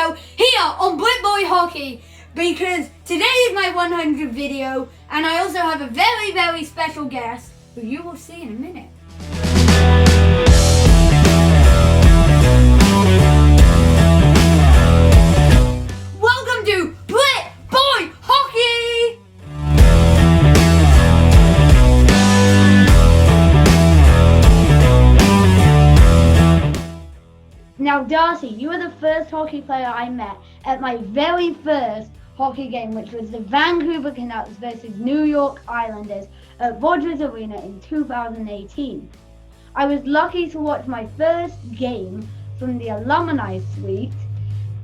video here on BritBoy Hockey because today is my 100th video and I also have a very, very special guest who you will see in a minute. Welcome to BritBoy Hockey! Now, Darcy, you were the first hockey player I met at my very first hockey game, which was the Vancouver Canucks versus New York Islanders at Rogers Arena in 2018. I was lucky to watch my first game from the alumni suite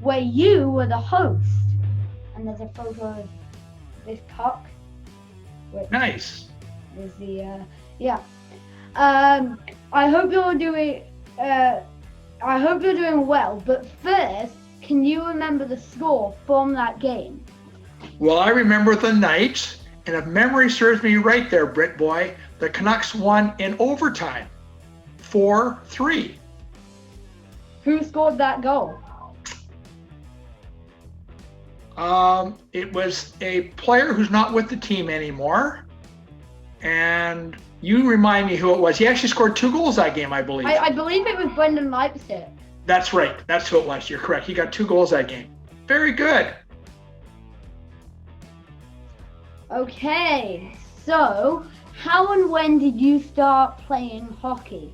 where you were the host. And there's a photo of this puck. Nice. Is the, I hope you're doing... I hope you're doing well, but first, can you remember the score from that game? Well, I remember the night, and if memory serves me right there, BritBoy, the Canucks won in overtime, 4-3. Who scored that goal? It was a player who's not with the team anymore, and you remind me who it was. He actually scored 2 goals that game, I believe. I believe it was Brendan Leipzig. That's right. That's who it was. You're correct. He got 2 goals that game. Very good. Okay, so how and when did you start playing hockey?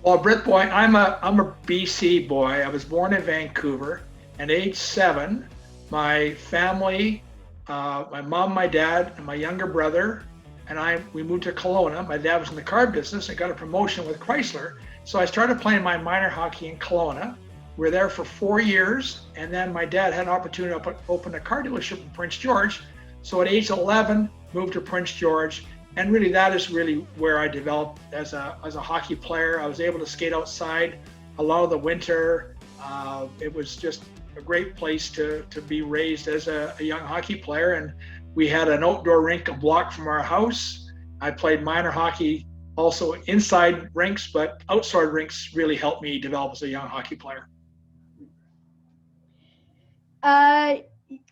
Well, BritBoy, I'm a BC boy. I was born in Vancouver. At age 7, my family, my mom, my dad, and my younger brother, and we moved to Kelowna. My dad was in the car business and got a promotion with Chrysler. So I started playing my minor hockey in Kelowna. We were there for 4 years. And then my dad had an opportunity to open a car dealership in Prince George. So at age 11, moved to Prince George. And really that is really where I developed as a hockey player. I was able to skate outside a lot of the winter. It was just a great place to be raised as a young hockey player. And we had an outdoor rink a block from our house. I played minor hockey also inside rinks, but outside rinks really helped me develop as a young hockey player.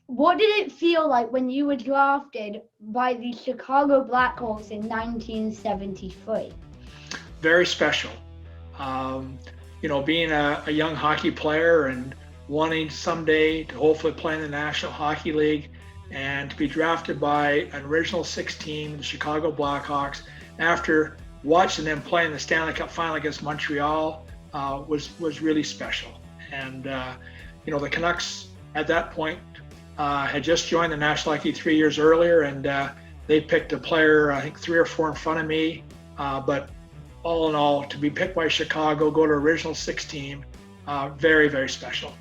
What did it feel like when you were drafted by the Chicago Blackhawks in 1973? Very special. Being a young hockey player and wanting someday to hopefully play in the National Hockey League and to be drafted by an original 6 team, the Chicago Blackhawks, after watching them play in the Stanley Cup Final against Montreal was really special. And the Canucks at that point had just joined the National Hockey 3 years earlier, and they picked a player, I think 3 or 4 in front of me. But all in all, to be picked by Chicago, go to original 6 team, very, very special.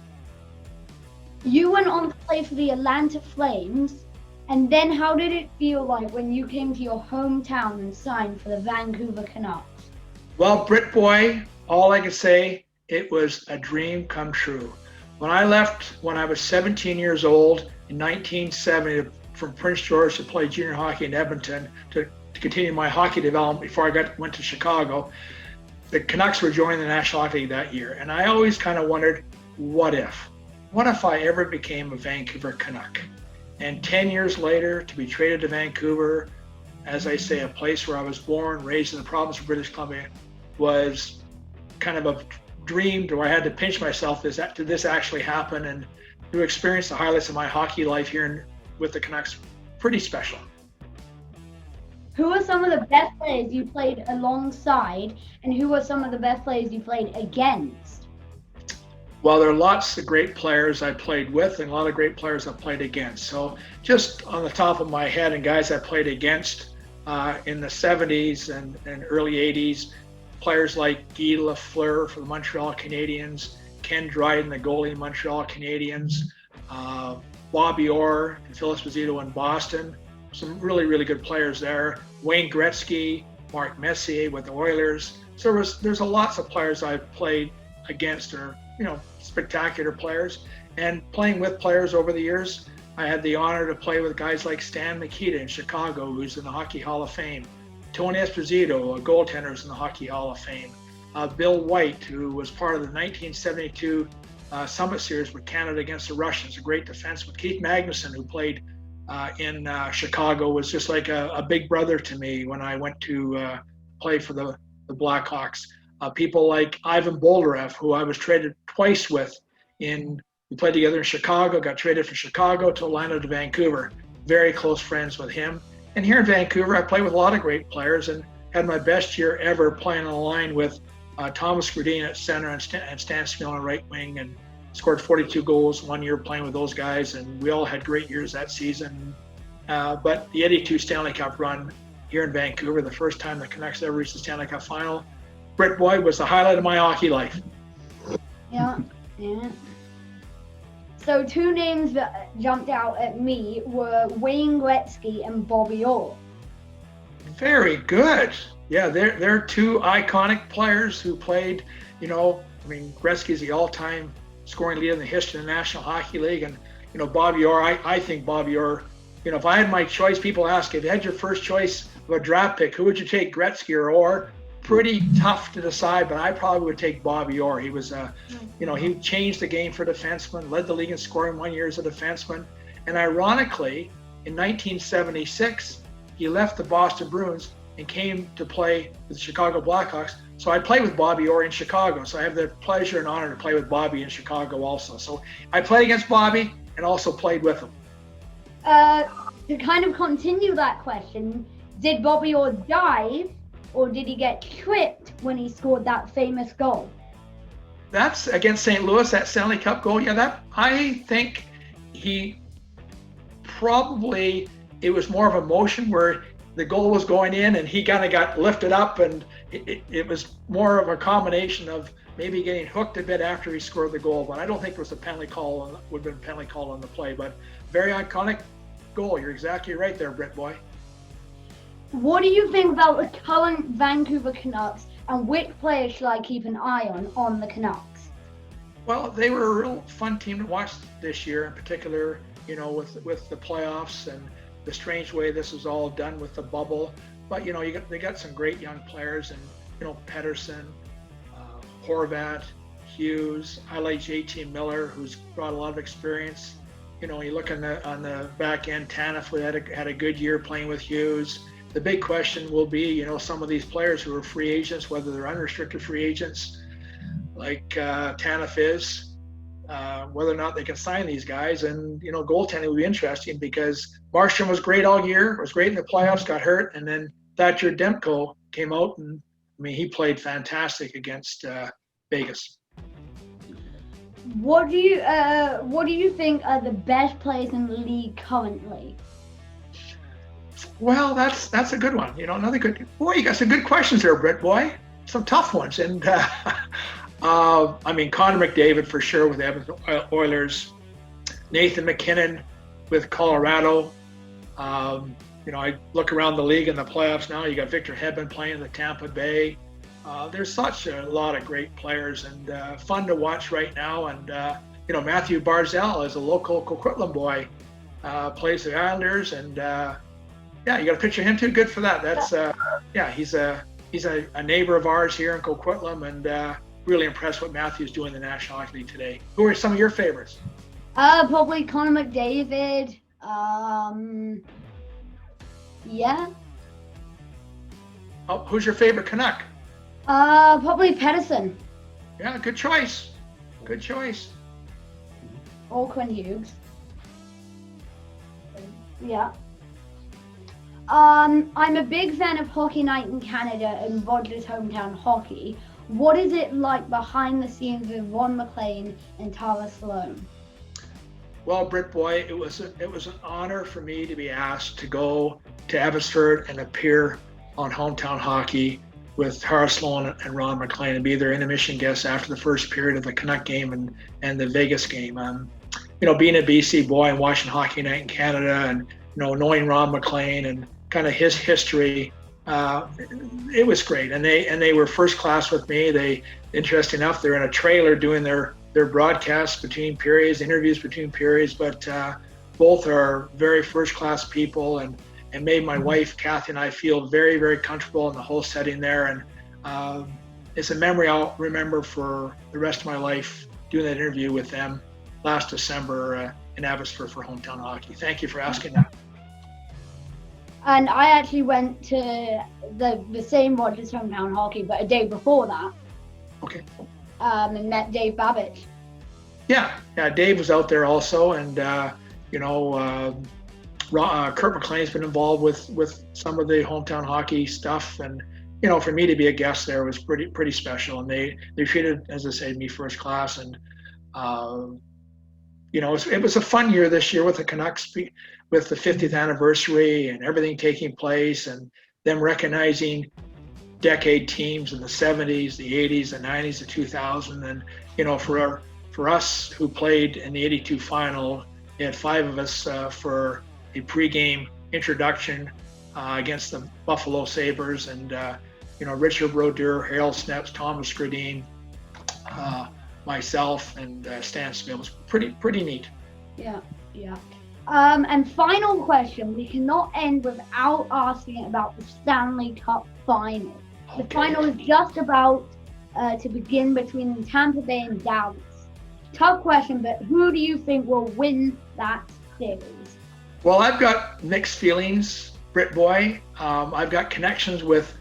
You went on to play for the Atlanta Flames, and then how did it feel like when you came to your hometown and signed for the Vancouver Canucks? Well, BritBoy, all I can say, it was a dream come true. When I left when I was 17 years old in 1970 from Prince George to play junior hockey in Edmonton to continue my hockey development before I went to Chicago, the Canucks were joining the National Hockey League that year. And I always kind of wondered, what if? What if I ever became a Vancouver Canuck? And 10 years later, to be traded to Vancouver, as I say, a place where I was born, raised in the province of British Columbia, was kind of a dream where I had to pinch myself, did this actually happen? And to experience the highlights of my hockey life here with the Canucks, pretty special. Who are some of the best players you played alongside, and who are some of the best players you played against? Well, there are lots of great players I played with and a lot of great players I played against. So just on the top of my head, and guys I played against in the 70s and early 80s, players like Guy Lafleur for the Montreal Canadiens, Ken Dryden, the goalie in Montreal Canadiens, Bobby Orr and Phil Esposito in Boston. Some really, really good players there. Wayne Gretzky, Mark Messier with the Oilers. So there's a lots of players I've played against, or spectacular players. And playing with players over the years, I had the honor to play with guys like Stan Mikita in Chicago, who's in the Hockey Hall of Fame. Tony Esposito, a goaltender, is in the Hockey Hall of Fame. Bill White, who was part of the 1972 Summit Series with Canada against the Russians, a great defenseman. Keith Magnuson, who played in Chicago, was just like a big brother to me when I went to play for the Blackhawks. People like Ivan Boldarev, who I was traded twice with. We played together in Chicago, got traded from Chicago to Atlanta to Vancouver. Very close friends with him. And here in Vancouver, I played with a lot of great players and had my best year ever playing on the line with Thomas Gradin at center and Stan Smith on right wing, and scored 42 goals one year playing with those guys. And we all had great years that season. But the 82 Stanley Cup run here in Vancouver, the first time the Canucks ever reached the Stanley Cup Final, BritBoy, was the highlight of my hockey life. Yeah. So two names that jumped out at me were Wayne Gretzky and Bobby Orr. Very good. Yeah, they're two iconic players who played, Gretzky's the all-time scoring leader in the history of the National Hockey League. And, Bobby Orr, I think Bobby Orr, if I had my choice, people ask, if you had your first choice of a draft pick, who would you take, Gretzky or Orr? Pretty tough to decide, but I probably would take Bobby Orr. He was, he changed the game for defensemen, led the league in scoring 1 year as a defenseman. And ironically, in 1976, he left the Boston Bruins and came to play with the Chicago Blackhawks. So I played with Bobby Orr in Chicago. So I have the pleasure and honor to play with Bobby in Chicago also. So I played against Bobby and also played with him. To kind of continue that question, did Bobby Orr dive, or did he get tripped when he scored that famous goal? That's against St. Louis, that Stanley Cup goal. Yeah, I think he probably, it was more of a motion where the goal was going in and he kind of got lifted up, and it was more of a combination of maybe getting hooked a bit after he scored the goal. But I don't think it was a penalty call, would have been a penalty call on the play. But very iconic goal. You're exactly right there, BritBoy. What do you think about the current Vancouver Canucks, and which players should I keep an eye on the Canucks? Well, they were a real fun team to watch this year, in particular, with the playoffs and the strange way this was all done with the bubble. But they got some great young players, and Pedersen, Horvat, Hughes. I like JT Miller, who's brought a lot of experience. You look on the back end, Tanev had a good year playing with Hughes. The big question will be, some of these players who are free agents, whether they're unrestricted free agents, like Tanev is, whether or not they can sign these guys. And, goaltending will be interesting because Markstrom was great all year, was great in the playoffs, got hurt. And then Thatcher Demko came out and, he played fantastic against Vegas. What do you think are the best players in the league currently? Well, that's a good one. Another good. Boy, you got some good questions there, BritBoy. Some tough ones, and Connor McDavid for sure with the Edmonton Oilers. Nathan McKinnon with Colorado. I look around the league in the playoffs now. You got Victor Hedman playing in the Tampa Bay. There's such a lot of great players and fun to watch right now. And Matthew Barzal is a local Coquitlam boy, plays the Islanders, and you got to picture him too. Good for that. That's he's a neighbor of ours here in Coquitlam, and really impressed what Matthew's doing in the National Hockey League today. Who are some of your favorites? Probably Connor McDavid. Who's your favorite Canuck? Probably Pedersen. Yeah, good choice. Good choice. Or Quinn Hughes. Yeah. I'm a big fan of Hockey Night in Canada and Rogers Hometown Hockey. What is it like behind the scenes with Ron MacLean and Tara Sloan? Well, BritBoy, it was an honor for me to be asked to go to Abbotsford and appear on Hometown Hockey with Tara Sloan and Ron MacLean and be their intermission guests after the first period of the Canuck game and the Vegas game. Being a BC boy and watching Hockey Night in Canada and knowing Ron MacLean and kind of his history, it was great. And they were first class with me. Interesting enough, they're in a trailer doing their broadcasts between periods, interviews between periods, but both are very first class people and made my wife, Kathy, and I feel very, very comfortable in the whole setting there. And it's a memory I'll remember for the rest of my life, doing that interview with them last December in Abbotsford for Hometown Hockey. Thank you for asking that. And I actually went to the same Rogers Hometown Hockey, but a day before that. Okay. And met Dave Babbage. Yeah, Dave was out there also, and Kurt McLean's been involved with some of the hometown hockey stuff, and for me to be a guest there was pretty special, and they treated, as I say, me first class, and it was a fun year this year with the Canucks, with the 50th anniversary and everything taking place, and them recognizing decade teams in the 70s, the 80s, the 90s, the 2000s, and for us who played in the 82 final, they had 5 of us for a pregame introduction against the Buffalo Sabres, and Richard Brodeur, Harold Snepps, Thomas Gradine, myself, and Stan Smith. It was pretty neat. Yeah. And final question, we cannot end without asking about the Stanley Cup Final. The final is just about to begin between Tampa Bay and Dallas. Tough question, but who do you think will win that series? Well, I've got mixed feelings, BritBoy. I've got connections with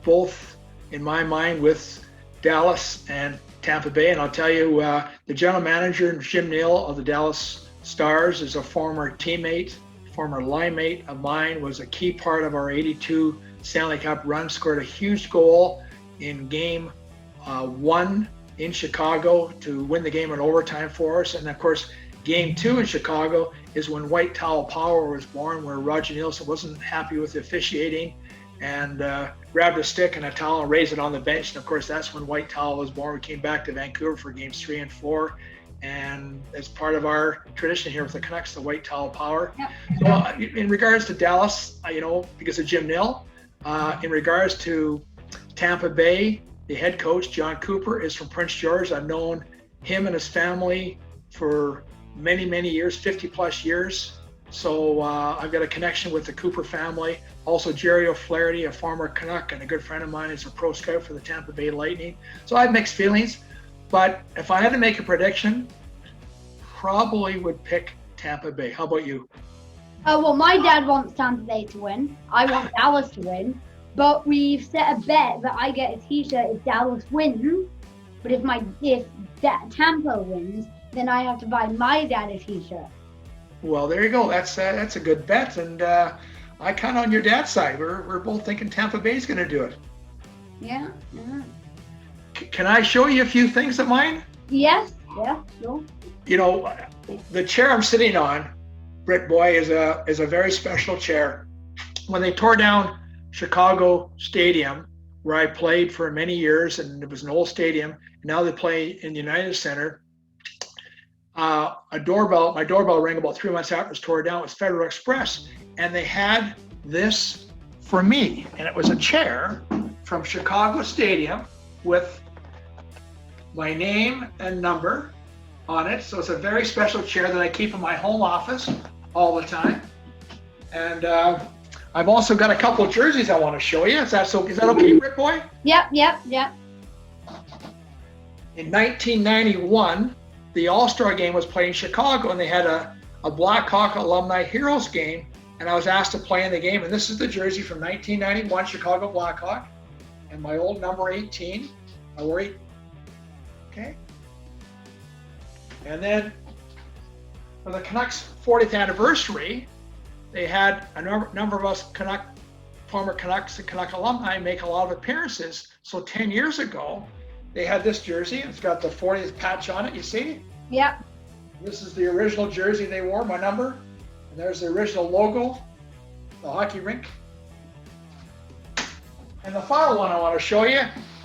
both, in my mind, with Dallas and Tampa Bay. And I'll tell you, the general manager, Jim Neal of the Dallas Stars, is a former teammate, former line mate of mine, was a key part of our 82 Stanley Cup run, scored a huge goal in game 1 in Chicago to win the game in overtime for us. And of course, game 2 in Chicago is when White Towel Power was born, where Roger Nielsen wasn't happy with the officiating and grabbed a stick and a towel and raised it on the bench. And of course, that's when White Towel was born. We came back to Vancouver for games 3 and 4. And as part of our tradition here with the Canucks, the White Towel Power. Yep. So in regards to Dallas, because of Jim Nill, in regards to Tampa Bay, the head coach, John Cooper, is from Prince George. I've known him and his family for many, many years, 50 plus years. So I've got a connection with the Cooper family. Also, Jerry O'Flaherty, a former Canuck and a good friend of mine, is a pro scout for the Tampa Bay Lightning. So I have mixed feelings, but if I had to make a prediction, probably would pick Tampa Bay. How about you? Well, my dad wants Tampa Bay to win. I want Dallas to win. But we've set a bet that I get a t-shirt if Dallas wins. But if Tampa wins, then I have to buy my dad a t-shirt. Well, there you go. That's a good bet, and I count on your dad's side. We're both thinking Tampa Bay's going to do it. Yeah. Can I show you a few things of mine? Yes. Yeah. Sure. The chair I'm sitting on, BritBoy, is a very special chair. When they tore down Chicago Stadium, where I played for many years, and it was an old stadium, and now they play in the United Center. My doorbell rang about 3 months after it was tore down. It was Federal Express, and they had this for me, and it was a chair from Chicago Stadium with my name and number on it. So it's a very special chair that I keep in my home office all the time. And I've also got a couple of jerseys I want to show you. Is that okay, BritBoy? Yep. In 1991, the All-Star game was played in Chicago, and they had a Blackhawk Alumni Heroes game, and I was asked to play in the game. And this is the jersey from 1991 Chicago Blackhawk, and my old number 18. I wore 8. Okay. And then for the Canucks 40th anniversary, they had a number of us former Canucks and Canuck alumni make a lot of appearances. So 10 years ago, they had this jersey. It's got the 40th patch on it, you see? Yep. This is the original jersey they wore, my number. And there's the original logo, the hockey rink. And the final one I want to show you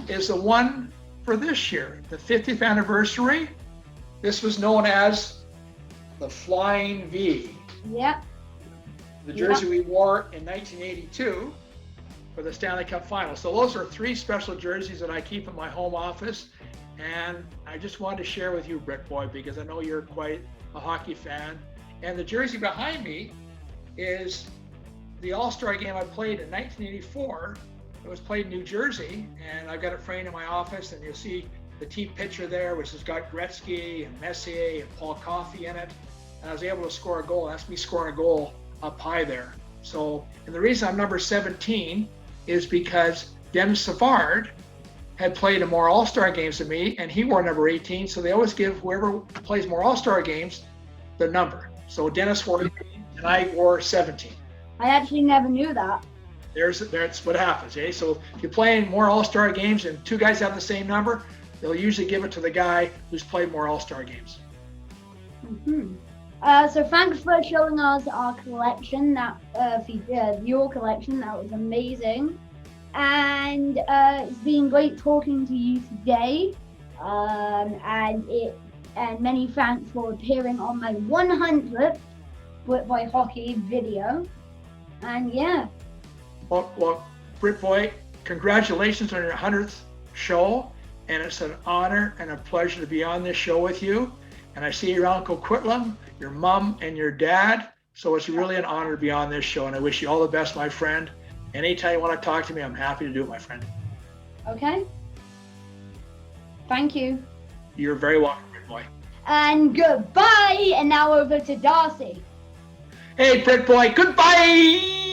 is the one for this year, the 50th anniversary. This was known as the Flying V. Yep. The jersey we wore in 1982 for the Stanley Cup Final. So those are 3 special jerseys that I keep in my home office. And I just wanted to share with you, BritBoy, because I know you're quite a hockey fan. And the jersey behind me is the All-Star game I played in 1984. It was played in New Jersey, and I've got it framed in my office, and you'll see the team picture there, which has got Gretzky and Messier and Paul Coffey in it. And I was able to score a goal. That's me scoring a goal up high there. So, and the reason I'm number 17 is because Dennis Savard had played in more All-Star games than me, and he wore number 18. So they always give whoever plays more All-Star games the number. So Dennis wore 18, and I wore 17. I actually never knew that. That's what happens, eh? So if you're playing more All-Star games and two guys have the same number, they'll usually give it to the guy who's played more All-Star games. Mm-hmm. So thanks for showing us our collection, that your collection. That was amazing, and it's been great talking to you today. And many thanks for appearing on my 100th BritBoy Hockey video. And yeah. Well, BritBoy, congratulations on your 100th show, and it's an honor and a pleasure to be on this show with you. And I see your Uncle Quitlam, your mom, and your dad. So it's really an honor to be on this show, and I wish you all the best, my friend. Anytime you want to talk to me, I'm happy to do it, my friend. Okay. Thank you. You're very welcome, BritBoy. And goodbye. And now over to Darcy. Hey, BritBoy, goodbye!